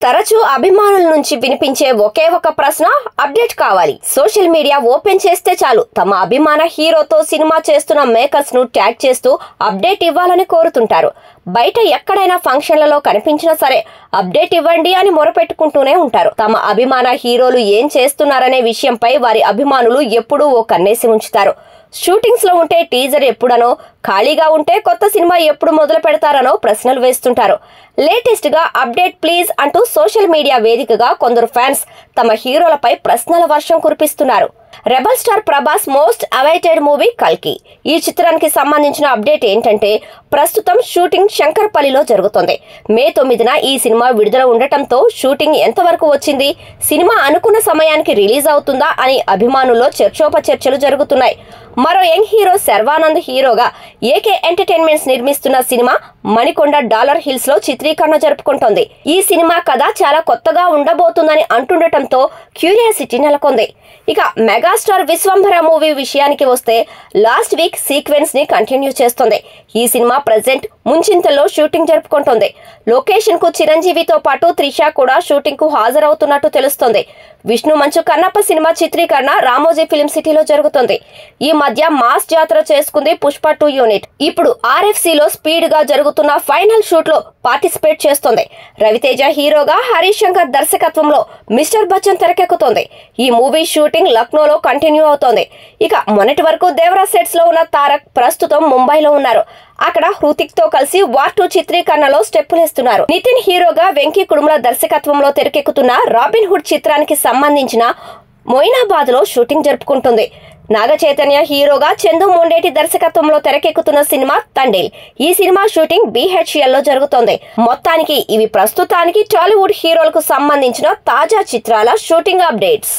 తరచూ అభిమానుల నుంచి వినిపించే ఒకే ఒక ప్రశ్న అప్డేట్ కావాలి. సోషల్ మీడియా ఓపెన్ చేస్తే చాలు తమ అభిమాన హీరోతో సినిమా చేస్తున్న మేకర్స్ ను ట్యాగ్ చేస్తూ అప్డేట్ ఇవ్వాలని కోరుతుంటారు. బయట ఎక్కడైనా ఫంక్షన్లలో కనిపించినా సరే అప్డేట్ ఇవ్వండి అని మొరపెట్టుకుంటూనే ఉంటారు. తమ అభిమాన హీరోలు ఏం చేస్తున్నారనే విషయంపై వారి అభిమానులు ఎప్పుడూ ఓ కన్నేసి ఉంచుతారు. షూటింగ్స్ లో ఉంటే టీజర్ ఎప్పుడనో, ఖాళీగా ఉంటే కొత్త సినిమా ఎప్పుడు మొదలు పెడతారనో ప్రశ్నలు వేస్తుంటారు. లేటెస్ట్ గా అప్డేట్ ప్లీజ్ అంటూ సోషల్ మీడియా వేదికగా కొందరు ఫ్యాన్స్ తమ హీరోలపై ప్రశ్నల వర్షం కురిపిస్తున్నారు. Rebel star Prabhas most awaited movie కల్కి. ఈ చిత్రానికి సంబంధించిన అప్డేట్ ఏంటంటే, ప్రస్తుతం షూటింగ్ శంకర్పల్లిలో జరుగుతుంది. మే 9న ఈ సినిమా విడుదల ఉండటంతో షూటింగ్ ఎంతవరకు వచ్చింది, సినిమా అనుకున్న సమయానికి రిలీజ్ అవుతుందా అని అభిమానుల్లో చర్చోపచర్చలు జరుగుతున్నాయి. మరో యంగ్ హీరో శర్వానంద్ హీరోగా ఏకే ఎంటర్టైన్మెంట్స్ నిర్మిస్తున్న సినిమా మణికొండ డాలర్ హిల్స్ లో చిత్రీకరణ జరుపుకుంటోంది. ఈ సినిమా కథ చాలా కొత్తగా ఉండబోతుందని అంటుండటంతో క్యూరియాసిటీ నెలకొంది. ఇక మెగాస్టార్ విశ్వంభర మూవీ విషయానికి వస్తే లాస్ట్ వీక్ సీక్వెన్స్ ని కంటిన్యూ చేస్తుంది. ఈ సినిమా ప్రెజెంట్ ముంచింతల్లో షూటింగ్ జరుపుకుంటోంది. లొకేషన్ కు చిరంజీవితో పాటు త్రిష కూడా షూటింగ్ కు హాజరవుతున్నట్టు తెలుస్తోంది. విష్ణు మంచు కన్నప్ప సినిమా చిత్రీకరణ రామోజీ ఫిల్మ్ సిటీలో జరుగుతుంది. ఈ మధ్య మాస్ జాతర చేసుకుంది పుష్ప 2 యూనిట్. ఇప్పుడు RFC లో స్పీడ్ గా జరుగుతున్న ఫైనల్ షూట్ లో పార్టిసిపేట్ చేస్తోంది. రవితేజ హీరోగా హరీష్ శంకర్ దర్శకత్వంలో మిస్టర్ బచ్చన్ తెరకెక్కుతోంది. ఈ మూవీ షూటింగ్ లక్నోలో కంటిన్యూ అవుతోంది. ఇక మొన్నటి వరకు దేవరా సెట్స్ లో ఉన్న తారక్ ప్రస్తుతం ముంబైలో ఉన్నారు. అక్కడ హృతిక్ తో కలిసి వార్ 2 చిత్రీకరణలో స్టెప్పులేస్తున్నారు. నితిన్ హీరోగా వెంకీ కుడుముల దర్శకత్వంలో తెరకెక్కుతున్న రాబిన్ హుడ్ చిత్రానికి సంబంధించిన మొయినాబాద్ లో షూటింగ్ జరుపుకుంటుంది. నాగ చైతన్య హీరోగా చందు మొండేటి దర్శకత్వంలో తెరకెక్కుతున్న సినిమా తండేల్. ఈ సినిమా షూటింగ్ BHL లో జరుగుతోంది. మొత్తానికి ఇవి ప్రస్తుతానికి టాలీవుడ్ హీరోలకు సంబంధించిన తాజా చిత్రాల షూటింగ్ అప్డేట్స్.